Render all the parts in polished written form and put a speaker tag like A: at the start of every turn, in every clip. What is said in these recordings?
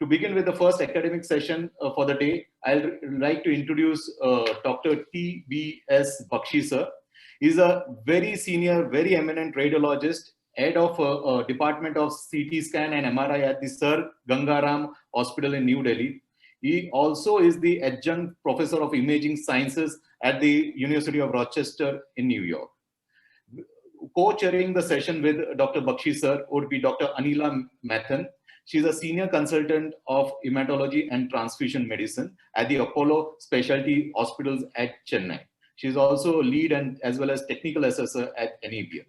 A: To begin with the first academic session for the day, I'd like to introduce Dr. T.B.S. Buxi, sir. He's a very senior, very eminent radiologist, head of Department of CT Scan and MRI at the Sir Gangaram Hospital in New Delhi. He also is the adjunct professor of imaging sciences at the University of Rochester in New York. Co-chairing the session with Dr. Buxi, sir, would be Dr. Anila Mathan. She's a senior consultant of hematology and transfusion medicine at the Apollo Specialty Hospitals at Chennai. She's also lead and as well as technical assessor at NABL.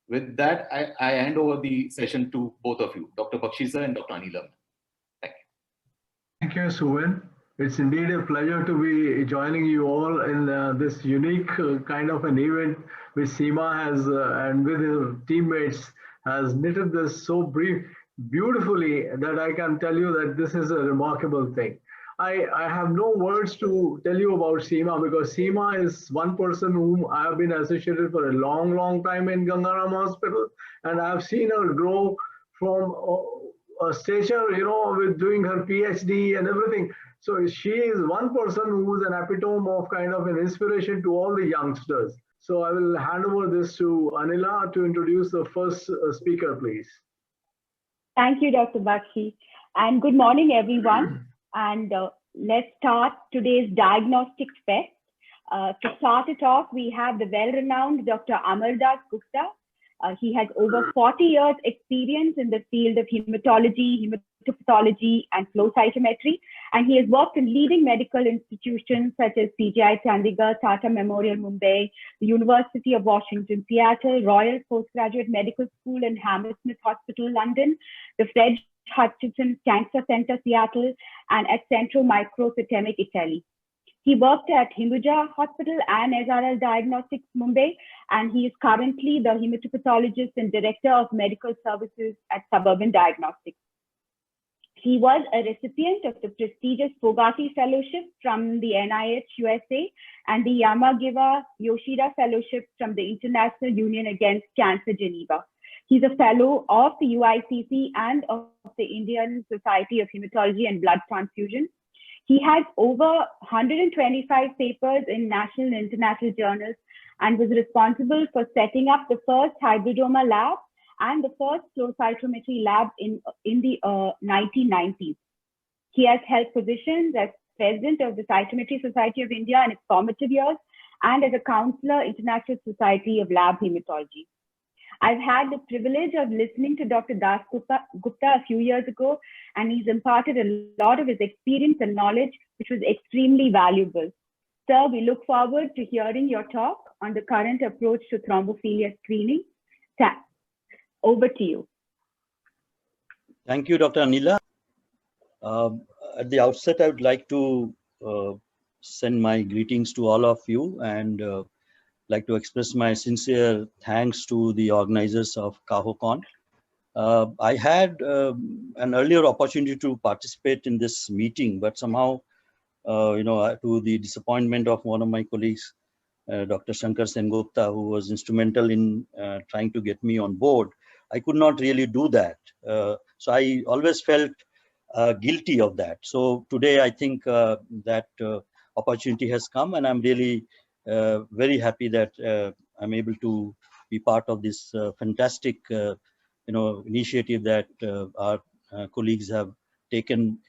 A: With that, I hand over the session to both of you, Dr. Buxi, sir, and Dr. Anila. Thank you.
B: Thank you, Suven. It's indeed a pleasure to be joining you all in this unique kind of an event which Seema has and with her teammates has knitted this so beautifully that I can tell you that this is a remarkable thing. I have no words to tell you about Seema because Seema is one person whom I have been associated for a long time in Gangaram Hospital, and I have seen her grow from a stature, with doing her PhD and everything. So she is one person who is an epitome of kind of an inspiration to all the youngsters. So I will hand over this to Anila to introduce the first speaker, please.
C: Thank you, Dr. Buxi. And good morning, everyone. And let's start today's diagnostics fest. To start it off, we have the well-renowned Dr. Amar Dasgupta. He has over 40 years experience in the field of hematology, hematopathology, and flow cytometry. And he has worked in leading medical institutions such as CGI Chandigarh, Tata Memorial Mumbai, the University of Washington, Seattle, Royal Postgraduate Medical School and Hammersmith Hospital, London, the Fred Hutchinson Cancer Center, Seattle, and at Centro Microsystemic, Italy. He worked at Hinduja Hospital and SRL Diagnostics, Mumbai, and he is currently the hematopathologist and director of medical services at Suburban Diagnostics. He was a recipient of the prestigious Fogarty Fellowship from the NIH USA and the Yamagiwa Yoshida Fellowship from the International Union Against Cancer, Geneva. He's a fellow of the UICC and of the Indian Society of Hematology and Blood Transfusion. He has over 125 papers in national and international journals and was responsible for setting up the first hybridoma lab and the first flow cytometry lab in the 1990s. He has held positions as president of the Cytometry Society of India in its formative years and as a counselor, International Society of Lab Hematology. I've had the privilege of listening to Dr. Dasgupta a few years ago, and he's imparted a lot of his experience and knowledge, which was extremely valuable. Sir, we look forward to hearing your talk on the current approach to thrombophilia screening. Over to you.
D: Thank you, Dr. Anila. At the outset, I would like to send my greetings to all of you and like to express my sincere thanks to the organizers of CAHOCON. I had an earlier opportunity to participate in this meeting, but somehow, to the disappointment of one of my colleagues, Dr. Shankar Sengupta, who was instrumental in trying to get me on board, I could not really do that. So I always felt guilty of that. So today I think that opportunity has come, and I'm really very happy that I'm able to be part of this fantastic initiative that our colleagues have taken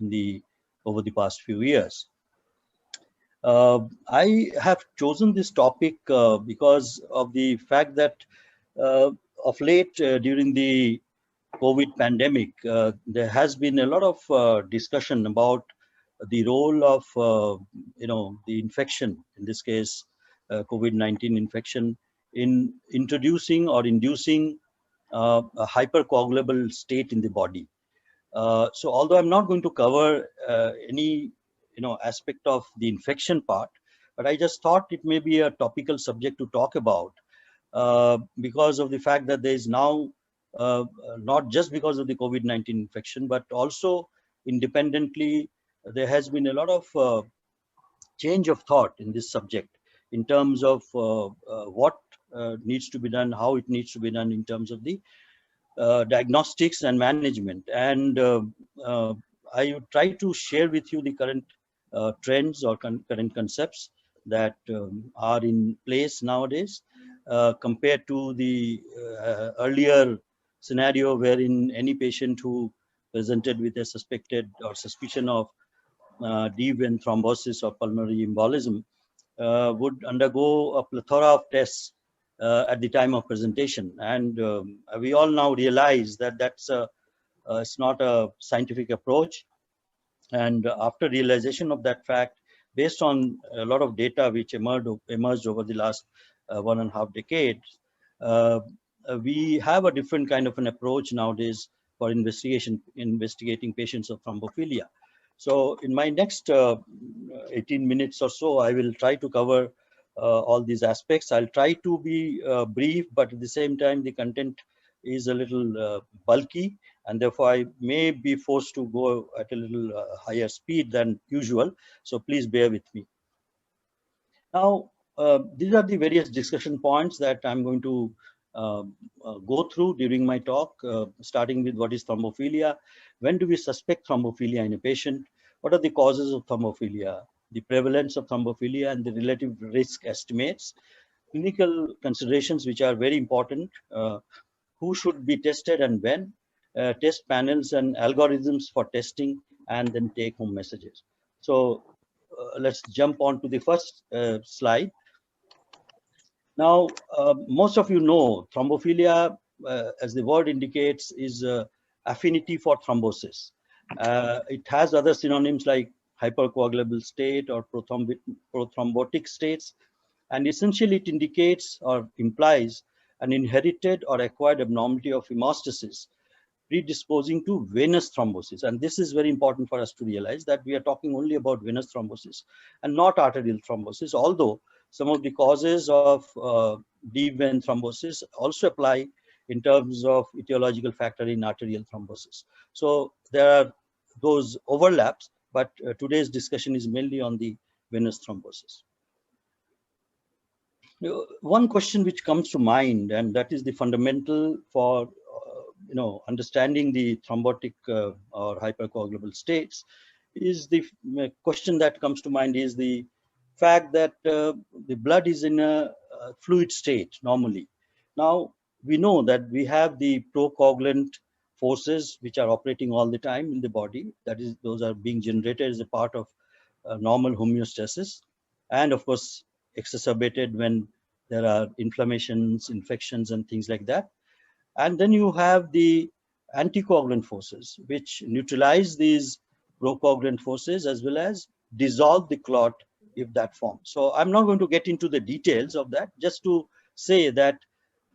D: over the past few years. I have chosen this topic because of the fact that of late during the COVID pandemic, there has been a lot of discussion about the role of the infection, in this case COVID-19 infection, in introducing or inducing a hypercoagulable state in the body. So although I'm not going to cover any aspect of the infection part, but I just thought it may be a topical subject to talk about because of the fact that there is now not just because of the COVID-19 infection, but also independently there has been a lot of change of thought in this subject in terms of what needs to be done, how it needs to be done in terms of the diagnostics and management. And I would try to share with you the current trends or current concepts that are in place nowadays compared to the earlier scenario wherein any patient who presented with a suspected or suspicion of deep vein thrombosis or pulmonary embolism would undergo a plethora of tests at the time of presentation. And we all now realize that it's not a scientific approach. And after realization of that fact, based on a lot of data which emerged over the last 1.5 decades, we have a different kind of an approach nowadays for investigating patients of thrombophilia. So in my next 18 minutes or so, I will try to cover all these aspects. I'll try to be brief, but at the same time, the content is a little bulky, and therefore I may be forced to go at a little higher speed than usual. So please bear with me. Now, these are the various discussion points that I'm going to go through during my talk, starting with what is thrombophilia, when do we suspect thrombophilia in a patient, what are the causes of thrombophilia, the prevalence of thrombophilia and the relative risk estimates, clinical considerations which are very important, who should be tested and when, test panels and algorithms for testing, and then take home messages. So let's jump on to the first slide. Now, most of you know thrombophilia, as the word indicates, is affinity for thrombosis. It has other synonyms like hypercoagulable state or prothrombotic states. And essentially it indicates or implies an inherited or acquired abnormality of hemostasis predisposing to venous thrombosis. And this is very important for us to realize that we are talking only about venous thrombosis and not arterial thrombosis, although some of the causes of deep vein thrombosis also apply in terms of etiological factor in arterial thrombosis. So there are those overlaps, but today's discussion is mainly on the venous thrombosis. One question which comes to mind, and that is the fundamental for understanding the thrombotic or hypercoagulable states, is the question that comes to mind is the fact that the blood is in a fluid state normally. Now we know that we have the procoagulant forces which are operating all the time in the body. That is, those are being generated as a part of normal homeostasis, and of course exacerbated when there are inflammations, infections, and things like that. And then you have the anticoagulant forces, which neutralize these procoagulant forces as well as dissolve the clot if that forms. So I'm not going to get into the details of that, just to say that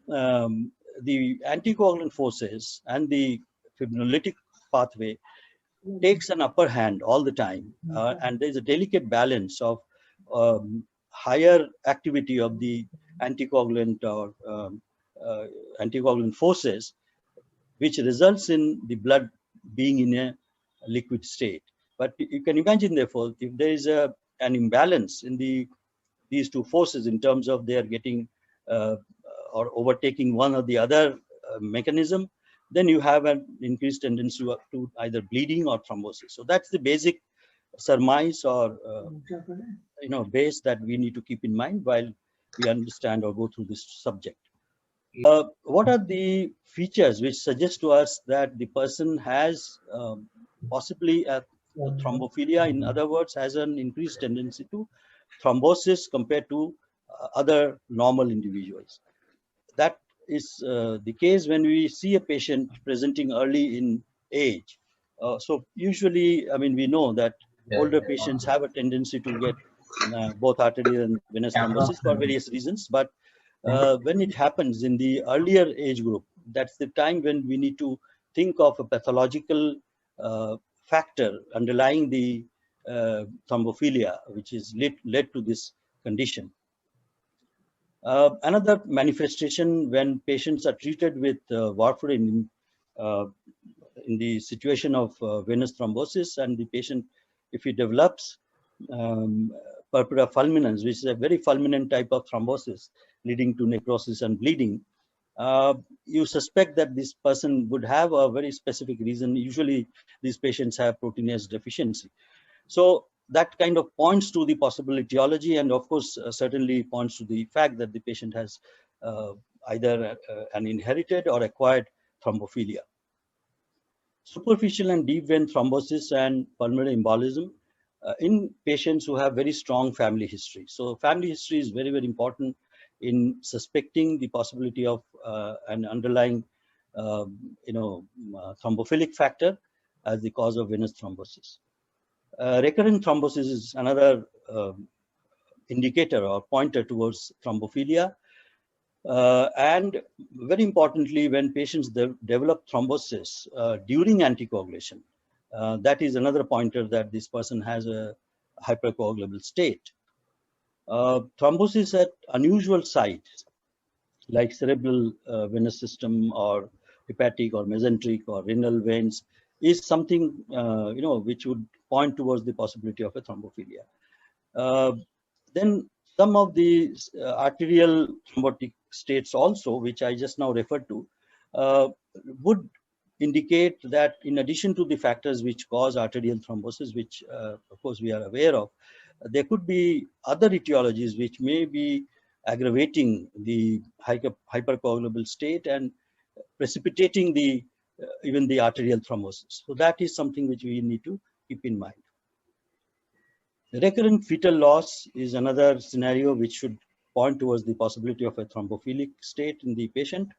D: the anticoagulant forces and the fibrinolytic pathway takes an upper hand all the time. And there's a delicate balance of higher activity of the anticoagulant or anticoagulant forces, which results in the blood being in a liquid state. But you can imagine, therefore, if there is an imbalance in these two forces in terms of they are getting or overtaking one or the other mechanism, then you have an increased tendency to either bleeding or thrombosis. So that's the basic surmise or base that we need to keep in mind while we understand or go through this subject. What are the features which suggest to us that the person has possibly a thrombophilia, in other words, has an increased tendency to thrombosis compared to other normal individuals? That is the case when we see a patient presenting early in age. So usually, I mean, we know that older patients have a tendency to get both arterial and venous thrombosis for various reasons. But when it happens in the earlier age group, that's the time when we need to think of a pathological factor underlying the thrombophilia, which is led to this condition. Another manifestation when patients are treated with warfarin in the situation of venous thrombosis, and the patient, if he develops purpura fulminans, which is a very fulminant type of thrombosis leading to necrosis and bleeding, you suspect that this person would have a very specific reason. Usually these patients have proteinase deficiency. So that kind of points to the possible etiology, and of course certainly points to the fact that the patient has either an inherited or acquired thrombophilia. Superficial and deep vein thrombosis and pulmonary embolism in patients who have very strong family history. So family history is very, very important in suspecting the possibility of an underlying thrombophilic factor as the cause of venous thrombosis. Recurrent thrombosis is another indicator or pointer towards thrombophilia. And very importantly, when patients develop thrombosis during anticoagulation, that is another pointer that this person has a hypercoagulable state. Thrombosis at unusual sites, like cerebral venous system or hepatic or mesenteric or renal veins, is something which would point towards the possibility of a thrombophilia. Then some of the arterial thrombotic states also, which I just now referred to, would indicate that in addition to the factors which cause arterial thrombosis, which of course we are aware of, there could be other etiologies which may be aggravating the hypercoagulable state and precipitating the even the arterial thrombosis. So that is something which we need to keep in mind. Recurrent fetal loss is another scenario which should point towards the possibility of a thrombophilic state in the patient.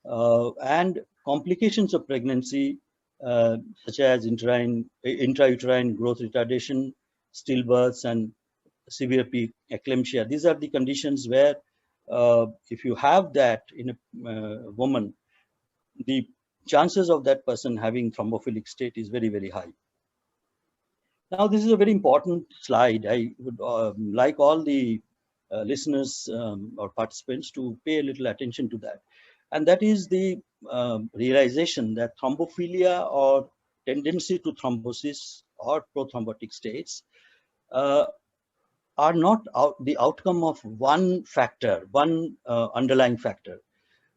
D: And complications of pregnancy, such as intrauterine growth retardation, stillbirths, and severe preeclampsia. These are the conditions where if you have that in a woman, the chances of that person having thrombophilic state is very, very high. Now, this is a very important slide. I would like all the listeners or participants to pay a little attention to that. And that is the realization that thrombophilia or tendency to thrombosis or prothrombotic states are not the outcome of one factor, one underlying factor.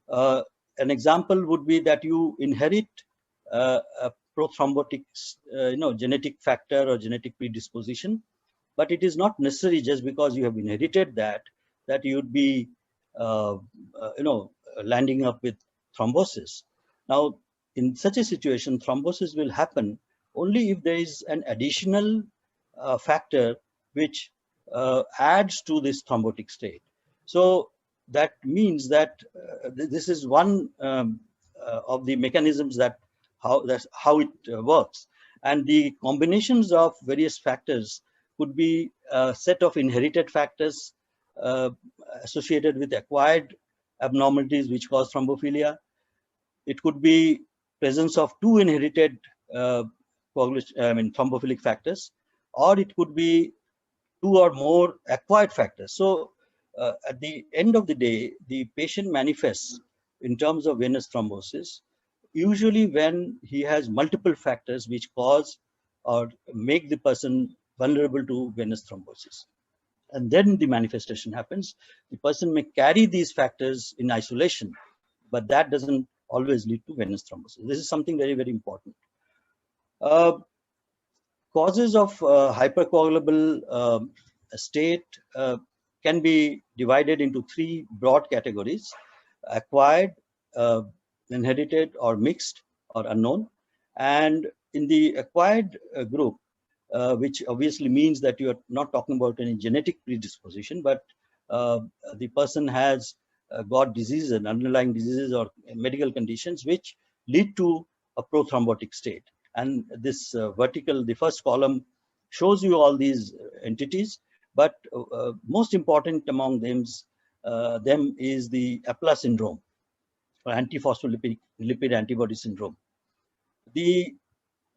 D: An example would be that you inherit a prothrombotic, genetic factor or genetic predisposition, but it is not necessary just because you have inherited that you would be, landing up with thrombosis. Now, in such a situation, thrombosis will happen only if there is an additional factor which adds to this thrombotic state. So that means that this is one of the mechanisms that's how it works. And the combinations of various factors could be a set of inherited factors associated with acquired abnormalities which cause thrombophilia. It could be presence of two inherited thrombophilic factors, or it could be two or more acquired factors. So at the end of the day, the patient manifests in terms of venous thrombosis usually when he has multiple factors which cause or make the person vulnerable to venous thrombosis. And then the manifestation happens. The person may carry these factors in isolation, but that doesn't always lead to venous thrombosis. This is something very, very important. Causes of hypercoagulable state can be divided into three broad categories: acquired, inherited, or mixed, or unknown. And in the acquired group, which obviously means that you are not talking about any genetic predisposition, but the person has got diseases and underlying diseases or medical conditions which lead to a prothrombotic state. And this vertical, the first column, shows you all these entities, but most important among them is the APLA syndrome, or antiphospholipid antibody syndrome. The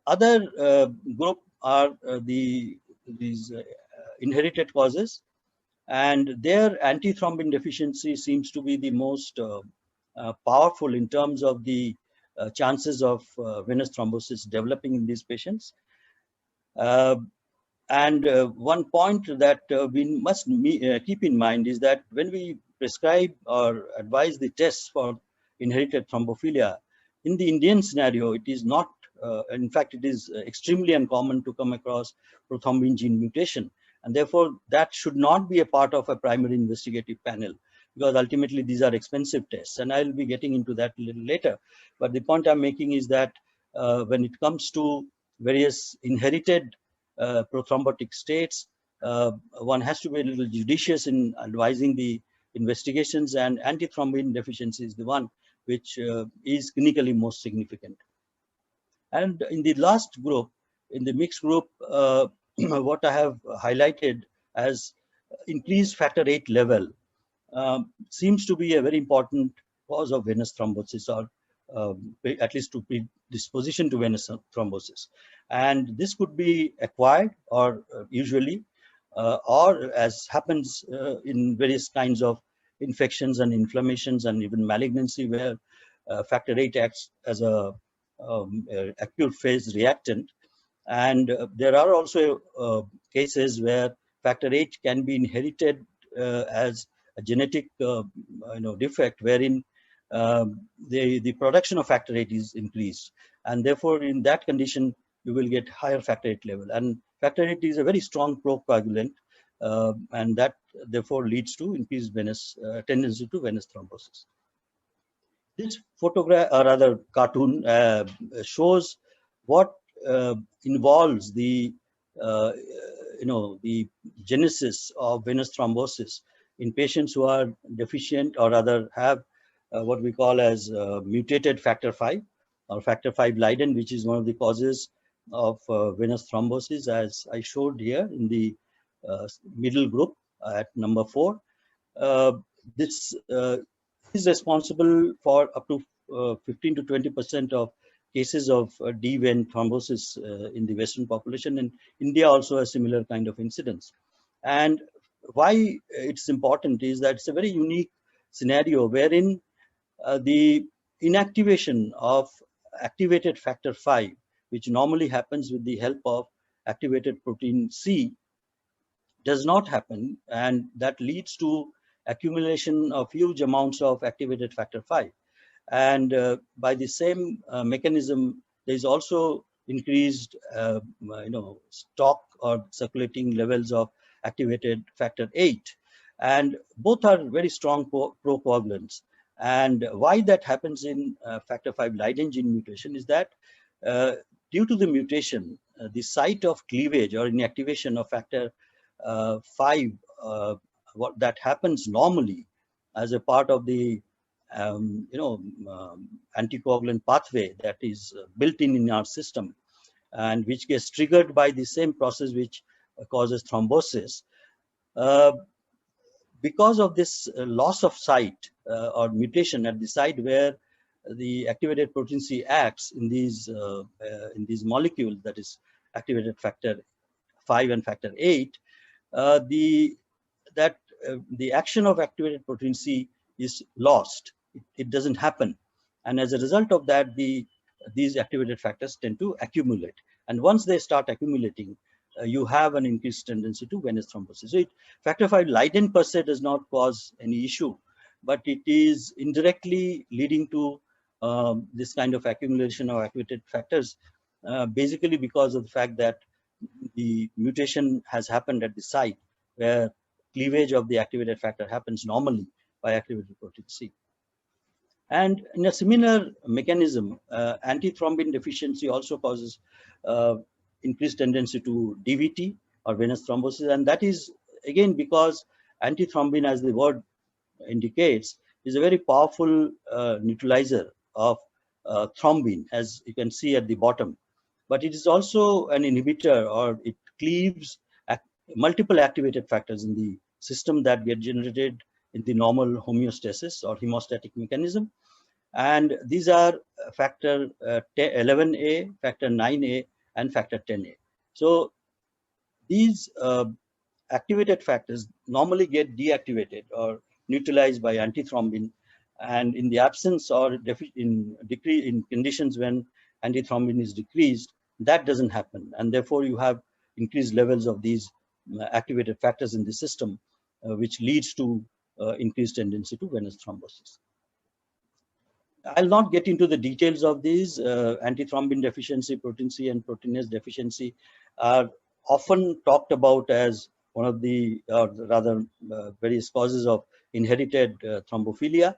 D: other group are these inherited causes, and their antithrombin deficiency seems to be the most powerful in terms of the chances of venous thrombosis developing in these patients. And one point that we must keep in mind is that when we prescribe or advise the tests for inherited thrombophilia. In the Indian scenario, it is not, in fact, it is extremely uncommon to come across prothrombin gene mutation. And therefore, that should not be a part of a primary investigative panel, because ultimately these are expensive tests. And I'll be getting into that a little later. But the point I'm making is that when it comes to various inherited prothrombotic states, one has to be a little judicious in advising the investigations, and antithrombin deficiency is the one which is clinically most significant. And in the last group, in the mixed group, what I have highlighted as increased factor VIII level seems to be a very important cause of venous thrombosis, or at least to predisposition to venous thrombosis. And this could be acquired, or usually, or as happens in various kinds of infections and inflammations and even malignancy, where factor VIII acts as a acute phase reactant. And there are also cases where factor VIII can be inherited as a genetic defect, wherein the production of factor VIII is increased, and therefore in that condition you will get higher factor VIII level. And factor VIII is a very strong procoagulant, and that therefore leads to increased venous tendency to venous thrombosis. This photograph, or rather cartoon, shows what involves the the genesis of venous thrombosis in patients who are deficient, or rather have what we call as mutated factor V, or factor V Leiden, which is one of the causes of venous thrombosis, as I showed here in the middle group at number 4. This is responsible for up to 15 to 20% of cases of D vein thrombosis in the Western population, and India also a similar kind of incidence. And why it's important is that it's a very unique scenario wherein the inactivation of activated factor V, which normally happens with the help of activated protein C, does not happen, and that leads to accumulation of huge amounts of activated factor V. And by the same mechanism, there is also increased stock or circulating levels of activated factor VIII, and both are very strong procoagulants. And why that happens in factor V Leiden gene mutation is that due to the mutation, the site of cleavage or inactivation of factor V, what that happens normally as a part of the anticoagulant pathway that is built in our system, and which gets triggered by the same process which causes thrombosis. Because of this loss of site or mutation at the site where the activated protein C acts in these molecules, that is activated factor V and factor VIII, the action of activated protein C is lost. It doesn't happen, and as a result of that, these activated factors tend to accumulate. And once they start accumulating, you have an increased tendency to venous thrombosis. So factor V Leiden per se does not cause any issue, but it is indirectly leading to this kind of accumulation of activated factors, basically because of the fact that the mutation has happened at the site where cleavage of the activated factor happens normally by activated protein C. And in a similar mechanism, antithrombin deficiency also causes increased tendency to DVT or venous thrombosis. And that is, again, because antithrombin, as the word indicates, is a very powerful neutralizer of thrombin, as you can see at the bottom. But it is also an inhibitor, or it cleaves multiple activated factors in the system that get generated in the normal homeostasis or hemostatic mechanism. And these are factor 11A, factor 9A, and factor 10A. So these activated factors normally get deactivated or neutralized by antithrombin, and in the absence or in conditions when antithrombin is decreased, that doesn't happen, and therefore you have increased levels of these activated factors in the system, which leads to increased tendency to venous thrombosis. I'll not get into the details of these. Antithrombin deficiency, protein C, and proteinase deficiency are often talked about as one of the, rather, various causes of inherited thrombophilia.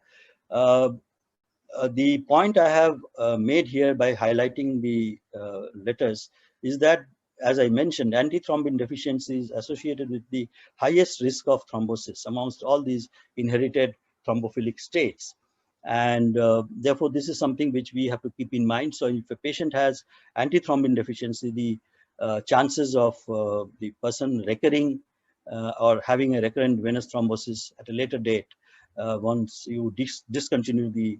D: The point I have made here by highlighting the letters is that, as I mentioned, antithrombin deficiency is associated with the highest risk of thrombosis amongst all these inherited thrombophilic states. And therefore, this is something which we have to keep in mind. So if a patient has antithrombin deficiency, the chances of the person recurring or having a recurrent venous thrombosis at a later date, once you discontinue the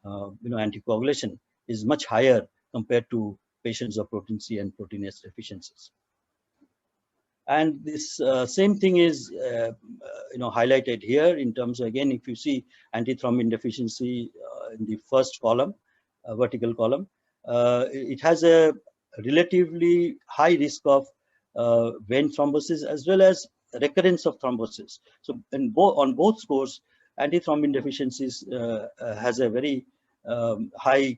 D: anticoagulation, is much higher compared to patients of protein C and proteinase deficiencies. And this same thing is highlighted here in terms of, again, if you see antithrombin deficiency in the first column, vertical column, it has a relatively high risk of vein thrombosis as well as recurrence of thrombosis. So on both scores, antithrombin deficiencies has a very high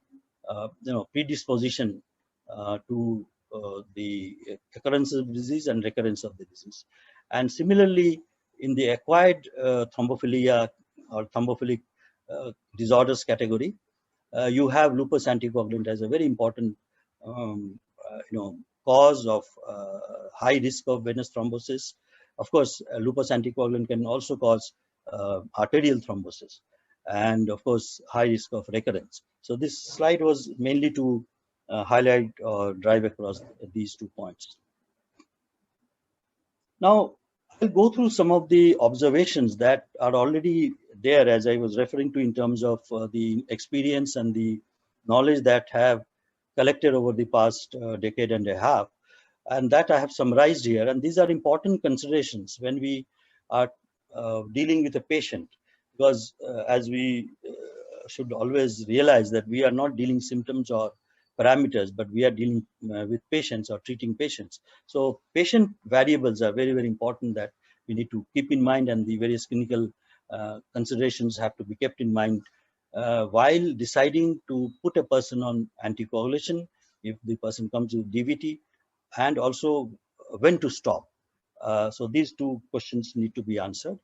D: predisposition to the occurrence of disease and recurrence of the disease. And similarly, in the acquired thrombophilia or thrombophilic disorders category, you have lupus anticoagulant as a very important cause of high risk of venous thrombosis. Of course, lupus anticoagulant can also cause arterial thrombosis, and of course, high risk of recurrence. So this slide was mainly to highlight or drive across these 2 points. Now, I'll go through some of the observations that are already there, as I was referring to, in terms of the experience and the knowledge that have collected over the past decade and a half, and that I have summarized here. And these are important considerations when we are dealing with a patient, because as we should always realize that we are not dealing symptoms or parameters, but we are dealing with patients or treating patients. So patient variables are very, very important that we need to keep in mind, and the various clinical considerations have to be kept in mind while deciding to put a person on anticoagulation if the person comes with DVT, and also when to stop. So these 2 questions need to be answered.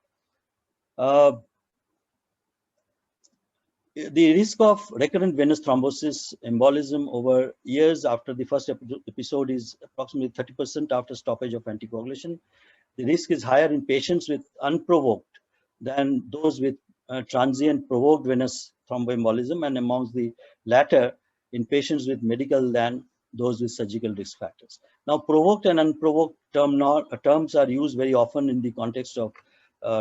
D: The risk of recurrent venous thrombosis embolism over years after the first episode is approximately 30% after stoppage of anticoagulation. The risk is higher in patients with unprovoked than those with transient provoked venous thromboembolism, and amongst the latter in patients with medical than those with surgical risk factors. Now, provoked and unprovoked terms are used very often in the context of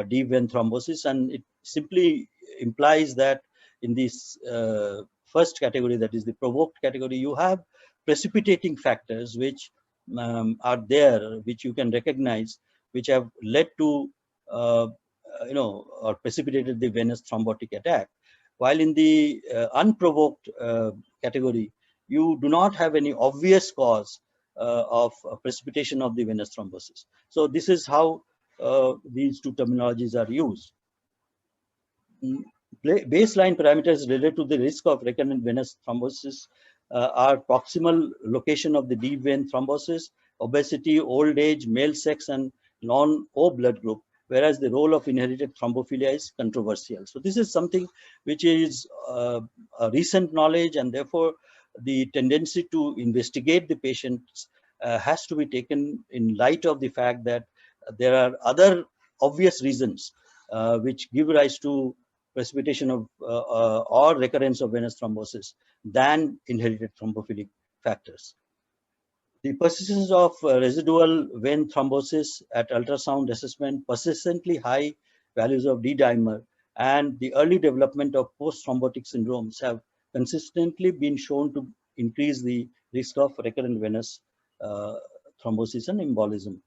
D: deep vein thrombosis, and it simply implies that in this first category, that is the provoked category, you have precipitating factors which are there, which you can recognize, which have led to or precipitated the venous thrombotic attack. While in the unprovoked category, you do not have any obvious cause of precipitation of the venous thrombosis. So this is how these 2 terminologies are used. Baseline parameters related to the risk of recurrent venous thrombosis are proximal location of the deep vein thrombosis, obesity, old age, male sex, and non-O blood group, whereas the role of inherited thrombophilia is controversial. So this is something which is a recent knowledge, and therefore the tendency to investigate the patients has to be taken in light of the fact that there are other obvious reasons which give rise to precipitation of or recurrence of venous thrombosis than inherited thrombophilic factors. The persistence of residual vein thrombosis at ultrasound assessment, persistently high values of D-dimer, and the early development of post-thrombotic syndromes have consistently been shown to increase the risk of recurrent venous thrombosis and embolism.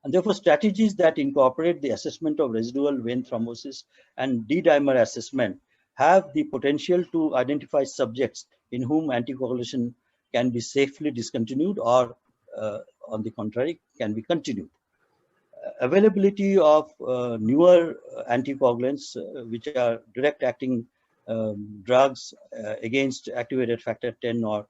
D: And therefore, strategies that incorporate the assessment of residual vein thrombosis and D-dimer assessment have the potential to identify subjects in whom anticoagulation can be safely discontinued, or on the contrary, can be continued. Availability of newer anticoagulants, which are direct acting drugs against activated factor 10 or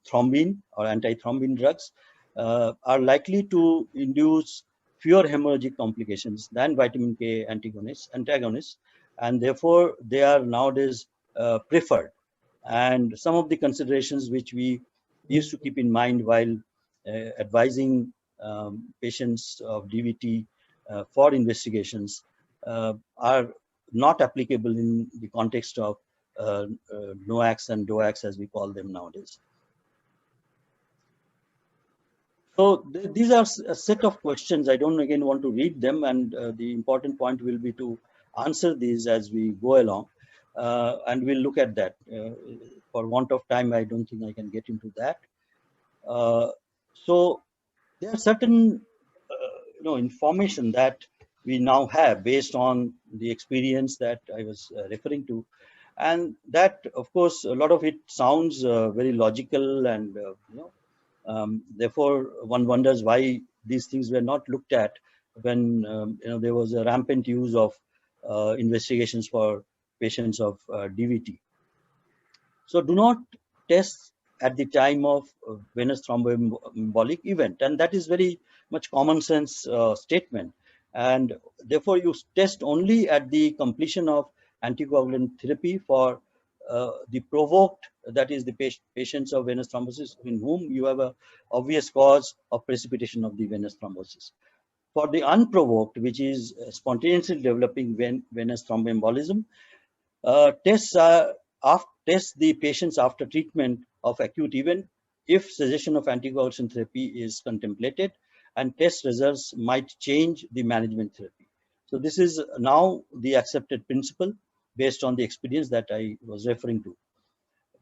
D: thrombin or antithrombin drugs are likely to induce fewer hemorrhagic complications than vitamin K antagonists, and therefore they are nowadays preferred. And some of the considerations which we used to keep in mind while advising patients of DVT for investigations are not applicable in the context of NOACs and DOACs, as we call them nowadays. So these are a set of questions. I don't again want to read them, and the important point will be to answer these as we go along, and we'll look at that. For want of time, I don't think I can get into that. So there are certain information that we now have based on the experience that I was referring to, and that of course a lot of it sounds very logical, and therefore one wonders why these things were not looked at when there was a rampant use of investigations for patients of DVT. So do not test at the time of venous thromboembolic event, and that is very much common sense statement. And therefore, you test only at the completion of anticoagulant therapy for the provoked, that is the patients of venous thrombosis in whom you have a obvious cause of precipitation of the venous thrombosis. For the unprovoked, which is spontaneously developing venous thromboembolism, test the patients after treatment of acute event if cessation of anticoagulation therapy is contemplated, and test results might change the management therapy. So this is now the accepted principle based on the experience that I was referring to.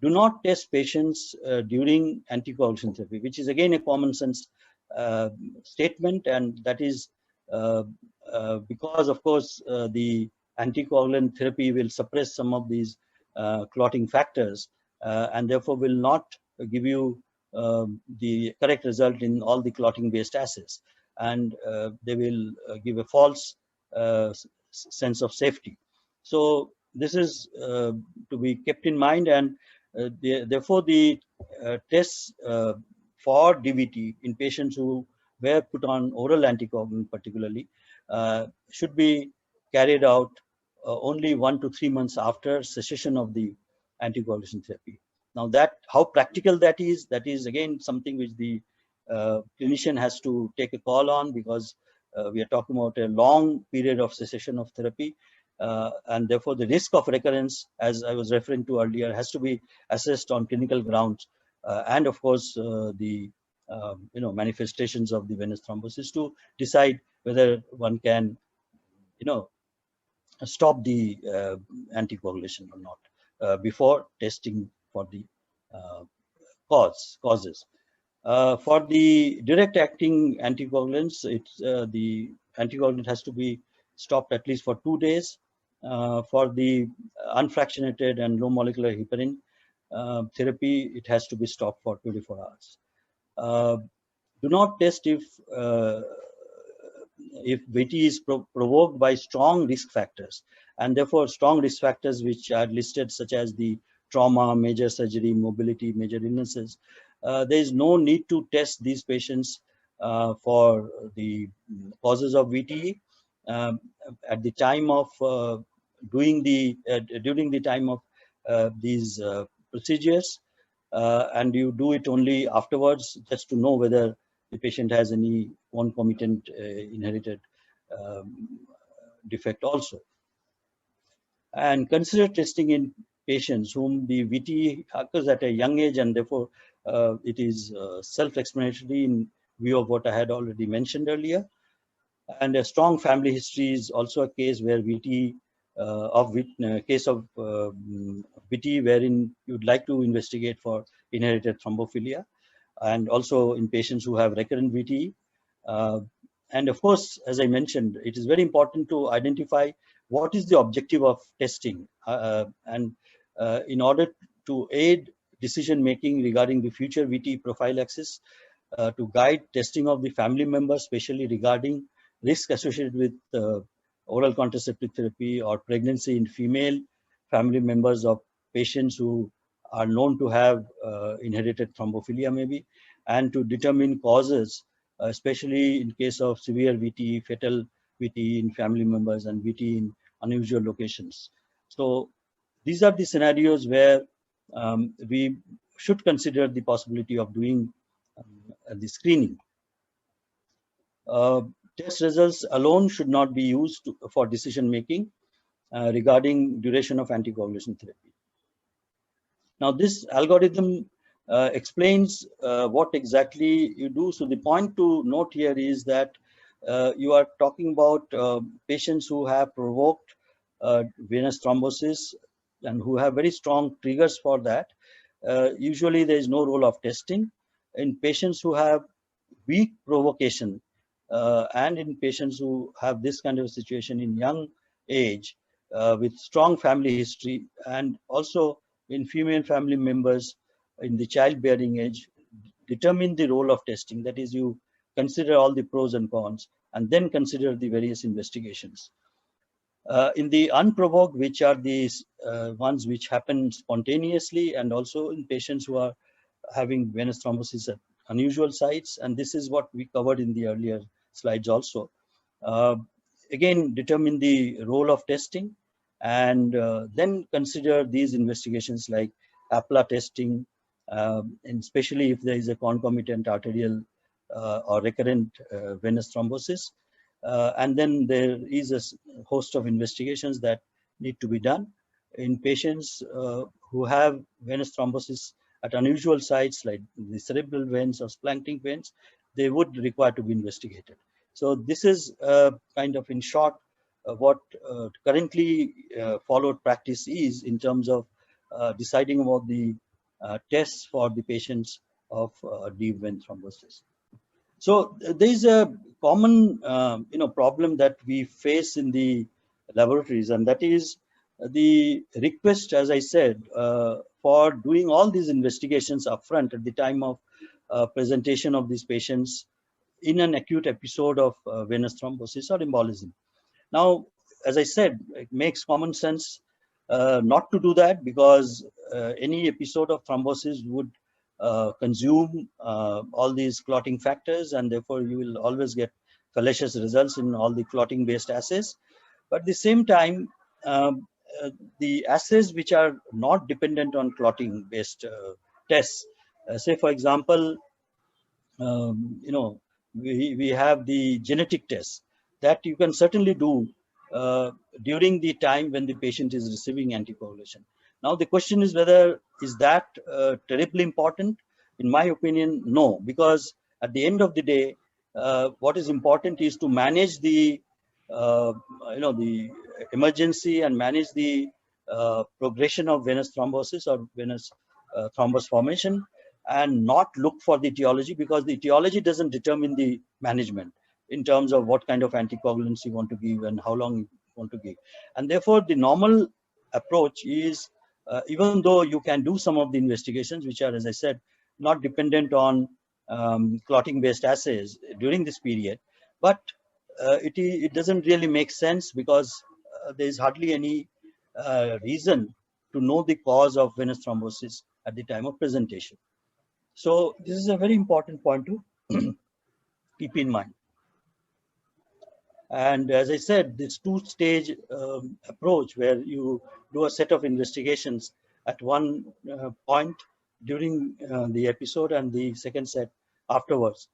D: Do not test patients during anticoagulation therapy, which is again a common sense statement, and that is because of course the anticoagulant therapy will suppress some of these clotting factors and therefore will not give you the correct result in all the clotting based assays, and they will give a false sense of safety. So this is to be kept in mind, and therefore the tests for DVT in patients who were put on oral anticoagulant particularly should be carried out only 1 to 3 months after cessation of the anticoagulation therapy. Now that how practical that is again something which the clinician has to take a call on, because we are talking about a long period of cessation of therapy, and therefore the risk of recurrence, as I was referring to earlier, has to be assessed on clinical grounds, and of course the manifestations of the venous thrombosis to decide whether one can stop the anticoagulation or not before testing for the causes. For the direct acting anticoagulants, the anticoagulant has to be stopped at least for 2 days. For the unfractionated and low molecular heparin therapy, it has to be stopped for 24 hours. Do not test if VT is provoked by strong risk factors, and therefore strong risk factors which are listed, such as the trauma, major surgery, mobility, major illnesses. There is no need to test these patients for the causes of VTE at the time of during the time of these procedures, and you do it only afterwards, just to know whether the patient has any concomitant inherited defect also. And consider testing in patients whom the VT occurs at a young age, and therefore it is self-explanatory in view of what I had already mentioned earlier. And a strong family history is also a case where VT case of VT wherein you would like to investigate for inherited thrombophilia, and also in patients who have recurrent VT. And of course, as I mentioned, it is very important to identify what is the objective of testing, and in order to aid decision making regarding the future VT prophylaxis, to guide testing of the family members, especially regarding risk associated with oral contraceptive therapy or pregnancy in female family members of patients who are known to have inherited thrombophilia maybe, and to determine causes, especially in case of severe VTE, fetal VTE in family members and VTE in unusual locations. So these are the scenarios where we should consider the possibility of doing the screening. Test results alone should not be used for decision making regarding duration of anticoagulation therapy. Now, this algorithm explains what exactly you do. So the point to note here is that you are talking about patients who have provoked venous thrombosis and who have very strong triggers for that. Usually there is no role of testing. In patients who have weak provocation and in patients who have this kind of situation in young age with strong family history, and also in female family members in the childbearing age, determine the role of testing. That is, you consider all the pros and cons and then consider the various investigations. In the unprovoked, which are these ones which happen spontaneously, and also in patients who are having venous thrombosis at unusual sites, and this is what we covered in the earlier slides also. Again, determine the role of testing, and then consider these investigations like APLA testing, and especially if there is a concomitant arterial or recurrent venous thrombosis. And then there is a host of investigations that need to be done in patients who have venous thrombosis at unusual sites like the cerebral veins or splanchnic veins. They would require to be investigated. So this is kind of in short what currently followed practice is in terms of deciding about the tests for the patients of deep vein thrombosis. So there is a common problem that we face in the laboratories, and that is the request, as I said, for doing all these investigations upfront at the time of presentation of these patients in an acute episode of venous thrombosis or embolism. Now, as I said, it makes common sense not to do that, because any episode of thrombosis would consume all these clotting factors, and therefore you will always get fallacious results in all the clotting based assays. But at the same time, the assays which are not dependent on clotting based tests, say for example, we have the genetic tests that you can certainly do during the time when the patient is receiving anticoagulation. Now the question is whether is that terribly important? In my opinion, no, because at the end of the day, what is important is to manage the the emergency and manage the progression of venous thrombosis or venous thrombus formation, and not look for the etiology, because the etiology doesn't determine the management in terms of what kind of anticoagulants you want to give and how long you want to give. And therefore the normal approach is, even though you can do some of the investigations which are, as I said, not dependent on clotting based assays during this period, but it doesn't really make sense, because there is hardly any reason to know the cause of venous thrombosis at the time of presentation. So this is a very important point to keep in mind. And as I said, this two-stage approach where you do a set of investigations at one point during the episode and the second set afterwards.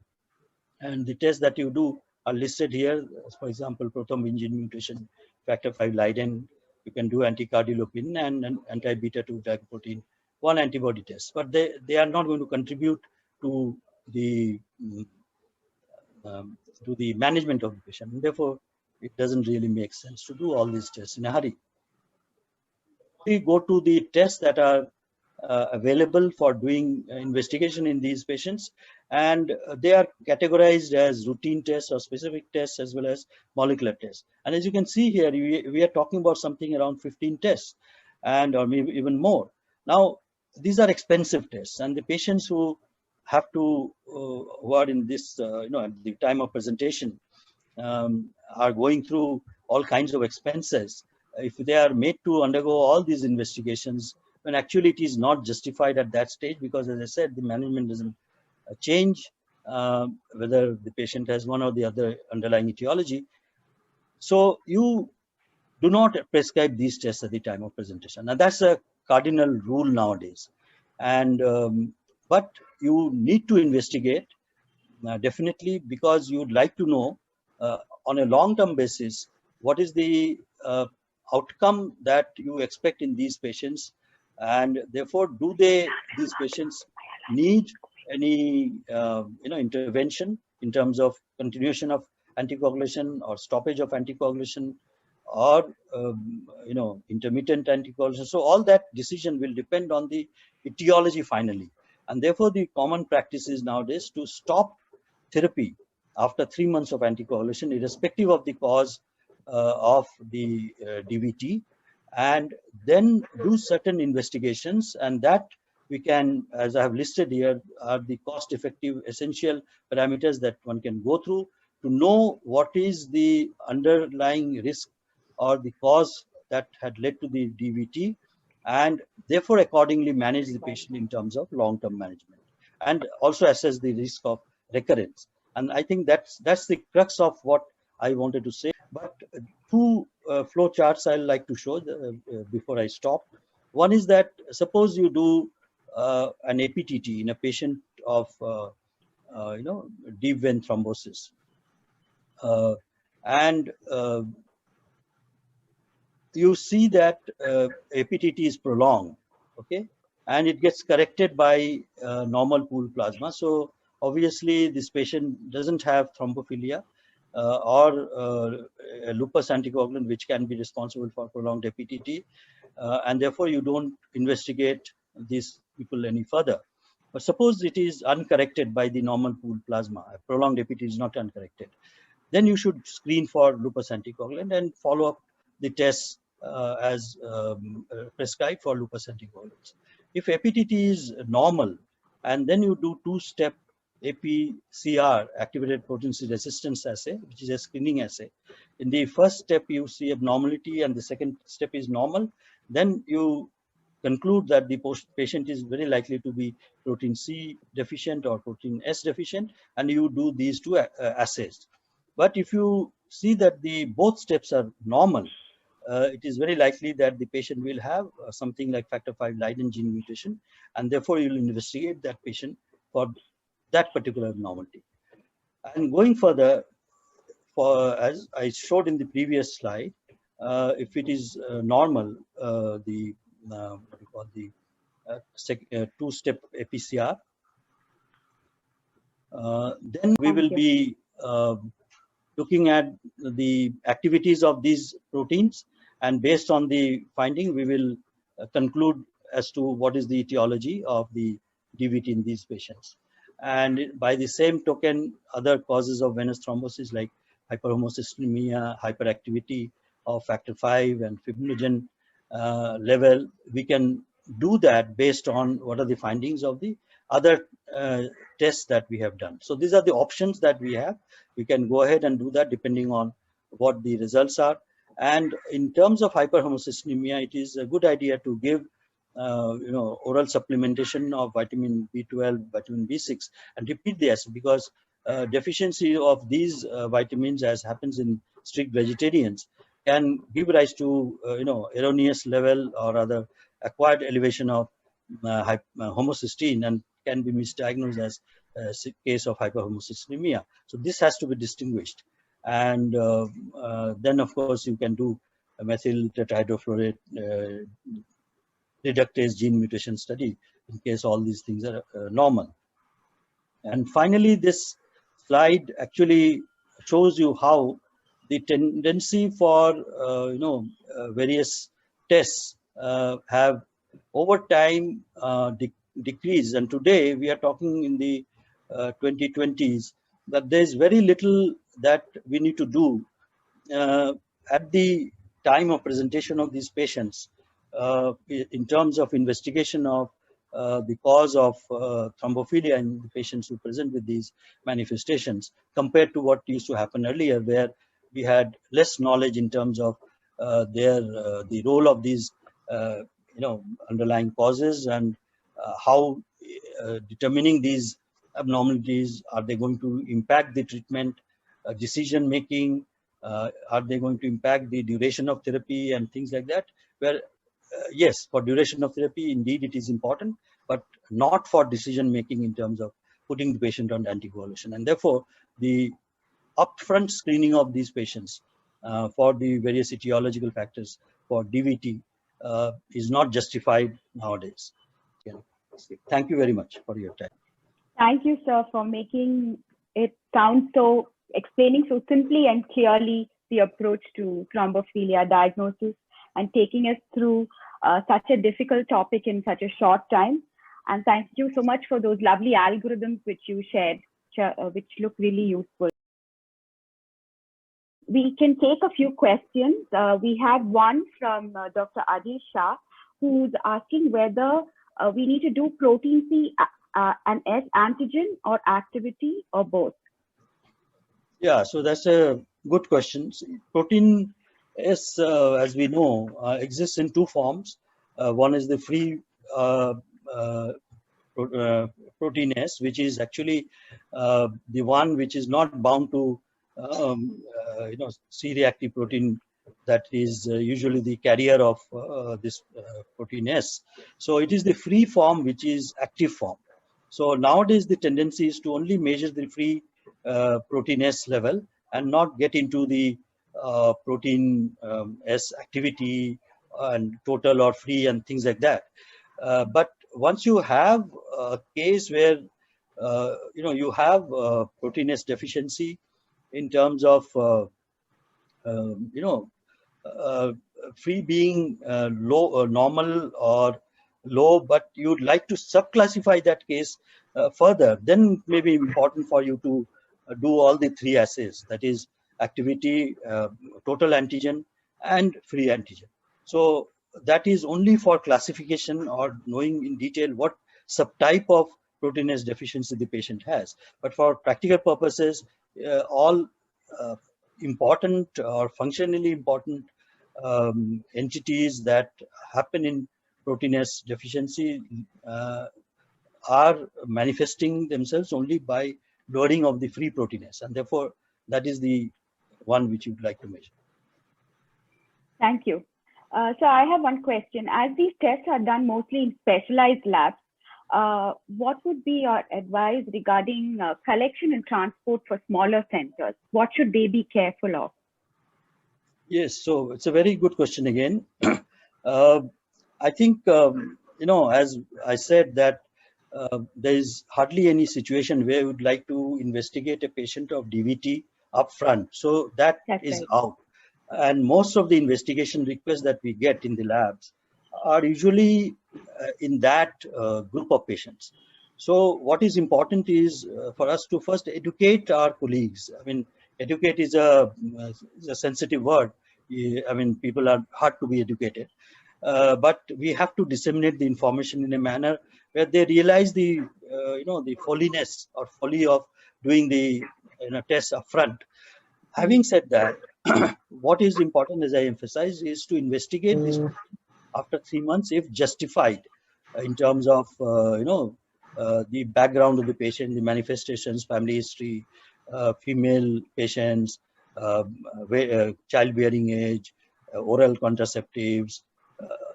D: And the tests that you do are listed here. For example, prothrombin gene mutation, factor V Leiden. You can do anticoagulopin and anti-beta-2 glycoprotein 1 antibody test, but they are not going to contribute to the management of the patient. And therefore, it doesn't really make sense to do all these tests in a hurry. We go to the tests that are available for doing investigation in these patients, and they are categorized as routine tests or specific tests as well as molecular tests. And as you can see here, we are talking about something around 15 tests, and or maybe even more. Now, these are expensive tests, and the patients who have to who are in this at the time of presentation are going through all kinds of expenses. if they are made to undergo all these investigations, when actually it is not justified at that stage, because as I said, the management doesn't change whether the patient has one or the other underlying etiology. So you do not prescribe these tests at the time of presentation. Now that's a cardinal rule nowadays. And but you need to investigate definitely, because you would like to know on a long-term basis what is the outcome that you expect in these patients, and therefore these patients need any intervention in terms of continuation of anticoagulation or stoppage of anticoagulation, or intermittent anticoagulation. So all that decision will depend on the etiology finally, and therefore the common practice is nowadays to stop therapy after 3 months of anticoagulation, irrespective of the cause of the DVT, and then do certain investigations, and that we can, as I have listed here, are the cost-effective essential parameters that one can go through to know what is the underlying risk or the cause that had led to the DVT, and therefore accordingly manage the patient in terms of long-term management, and also assess the risk of recurrence. And I think that's the crux of what I wanted to say. But two flow charts I'd like to show before I stop. One is that suppose you do an APTT in a patient of deep vein thrombosis, and you see that APTT is prolonged, okay, and it gets corrected by normal pool plasma. So obviously this patient doesn't have thrombophilia or a lupus anticoagulant, which can be responsible for prolonged APTT, and therefore you don't investigate these people any further. But suppose it is uncorrected by the normal pool plasma, prolonged APTT is not uncorrected, then you should screen for lupus anticoagulant and follow up the tests as prescribed for lupus anticoagulants. If APTT is normal, and then you do two-step APCR, activated protein C resistance assay, which is a screening assay. In the first step, you see abnormality, and the second step is normal. Then you conclude that the patient is very likely to be protein C deficient or protein S deficient, and you do these two assays. But if you see that the both steps are normal, it is very likely that the patient will have something like factor V Leiden gene mutation, and therefore you will investigate that patient for that particular abnormality. And going further, as I showed in the previous slide, if it is normal, the what you call the two-step APCR, then we will be looking at the activities of these proteins, and based on the finding, we will conclude as to what is the etiology of the DVT in these patients. And by the same token, other causes of venous thrombosis like hyperhomocysteemia, hyperactivity of factor V and fibrinogen level, we can do that based on what are the findings of the other tests that we have done. So these are the options that we have. We can go ahead and do that depending on what the results are. And in terms of hyperhomocysteemia, it is a good idea to give oral supplementation of vitamin B12, vitamin B6, and repeat the assay, because deficiency of these vitamins, as happens in strict vegetarians, can give rise to erroneous level or rather acquired elevation of homocysteine, and can be misdiagnosed as a case of hyperhomocysteemia. So this has to be distinguished. And then, of course, you can do a methyl tetrahydrofluorate reductase gene mutation study in case all these things are normal. And finally, this slide actually shows you how the tendency for various tests have over time decreased. And today we are talking in the 2020s that there is very little that we need to do at the time of presentation of these patients in terms of investigation of the cause of thrombophilia in the patients who present with these manifestations, compared to what used to happen earlier, where we had less knowledge in terms of the role of these underlying causes, and how determining these abnormalities, are they going to impact the treatment decision making, are they going to impact the duration of therapy and things like that, where yes, for duration of therapy indeed it is important, but not for decision making in terms of putting the patient on anticoagulation. And therefore the upfront screening of these patients for the various etiological factors for DVT is not justified nowadays. Thank you very much for your time.
C: Thank you, sir, for making it sound so, explaining so simply and clearly the approach to thrombophilia diagnosis and taking us through such a difficult topic in such a short time. And thank you so much for those lovely algorithms which you shared, which look really useful. We can take a few questions. We have one from Dr. Adil Shah, who's asking whether we need to do protein C and S antigen or activity or both.
D: Yeah, so that's a good question. Protein S, as we know, exists in two forms. One is the free protein S, which is actually the one which is not bound to C-reactive protein, that is usually the carrier of this protein S. So it is the free form which is active form. So nowadays the tendency is to only measure the free protein S level and not get into the protein S activity and total or free and things like that. But once you have a case where you have protein S deficiency in terms of free being low or normal or low, but you'd like to subclassify that case further, then it may be important for you to do all the three assays, that is activity, total antigen and free antigen. So that is only for classification or knowing in detail what subtype of protein S deficiency the patient has. But for practical purposes, all important or functionally important entities that happen in protein S deficiency are manifesting themselves only by lowering of the free protein S, and therefore that is the one which you'd like to measure.
C: Thank you. So I have one question. As these tests are done mostly in specialized labs, what would be your advice regarding collection and transport for smaller centers? What should they be careful of?
D: Yes, so it's a very good question again. I think, as I said, that there is hardly any situation where we would like to investigate a patient of DVT upfront. So that's is right. Out. And most of the investigation requests that we get in the labs are usually in that group of patients. So what is important is for us to first educate our colleagues. I mean, educate is a sensitive word. I mean, people are hard to be educated. But we have to disseminate the information in a manner where they realize the the folliness or folly of doing the test upfront. Having said that, what is important, as I emphasize, is to investigate this after 3 months if justified in terms of the background of the patient, the manifestations, family history, female patients, childbearing age, oral contraceptives,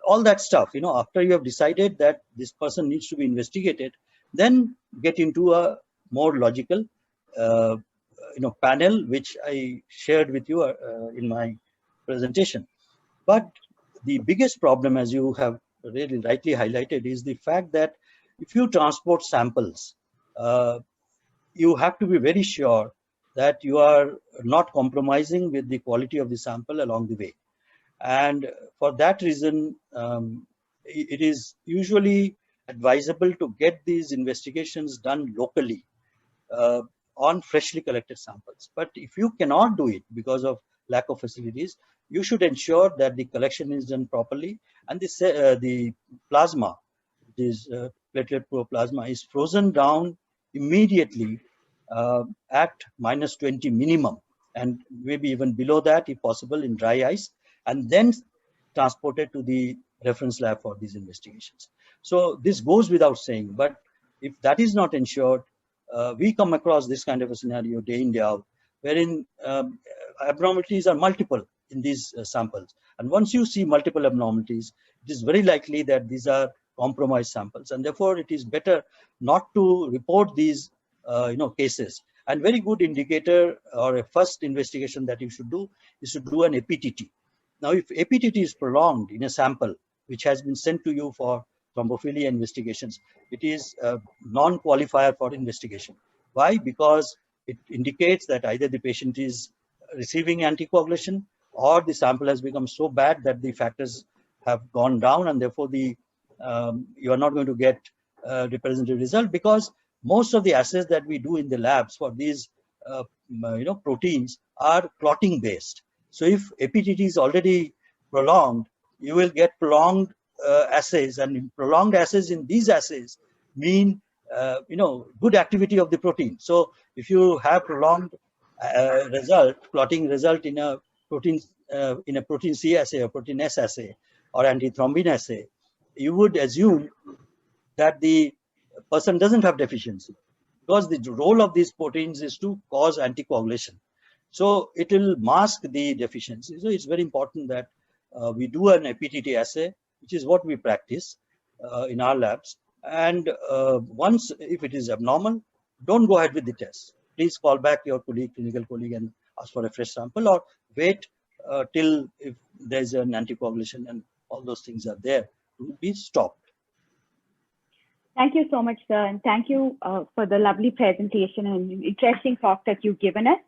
D: all that stuff. After you have decided that this person needs to be investigated, then get into a more logical panel, which I shared with you in my presentation. But the biggest problem, as you have really rightly highlighted, is the fact that if you transport samples, you have to be very sure that you are not compromising with the quality of the sample along the way. And for that reason, it is usually advisable to get these investigations done locally on freshly collected samples. But if you cannot do it because of lack of facilities, you should ensure that the collection is done properly and the plasma, this platelet poor plasma, is frozen down immediately at -20 minimum, and maybe even below that if possible in dry ice, and then transported to the reference lab for these investigations. So this goes without saying, but if that is not ensured, we come across this kind of a scenario day in, day out, wherein abnormalities are multiple in these samples. And once you see multiple abnormalities, it is very likely that these are compromised samples, and therefore it is better not to report these cases. And very good indicator or a first investigation that you should do is to do an APTT. Now, if APTT is prolonged in a sample which has been sent to you for thrombophilia investigations, it is a non-qualifier for investigation. Why? Because it indicates that either the patient is receiving anticoagulation or the sample has become so bad that the factors have gone down, and therefore you are not going to get a representative result, because most of the assays that we do in the labs for these proteins are clotting based. So if APTT is already prolonged, you will get prolonged assays, and prolonged assays in these assays mean good activity of the protein. So if you have prolonged clotting result in a protein C assay or protein S assay or antithrombin assay, you would assume that the person doesn't have deficiency, because the role of these proteins is to cause anticoagulation. So it will mask the deficiency. So it's very important that we do an APTT assay, which is what we practice in our labs. And once, if it is abnormal, don't go ahead with the test. Please call back your clinical colleague and ask for a fresh sample, or wait till if there's an anticoagulation and all those things are there to be stopped.
C: Thank you so much, sir, and thank you for the lovely presentation and interesting talk that you've given us.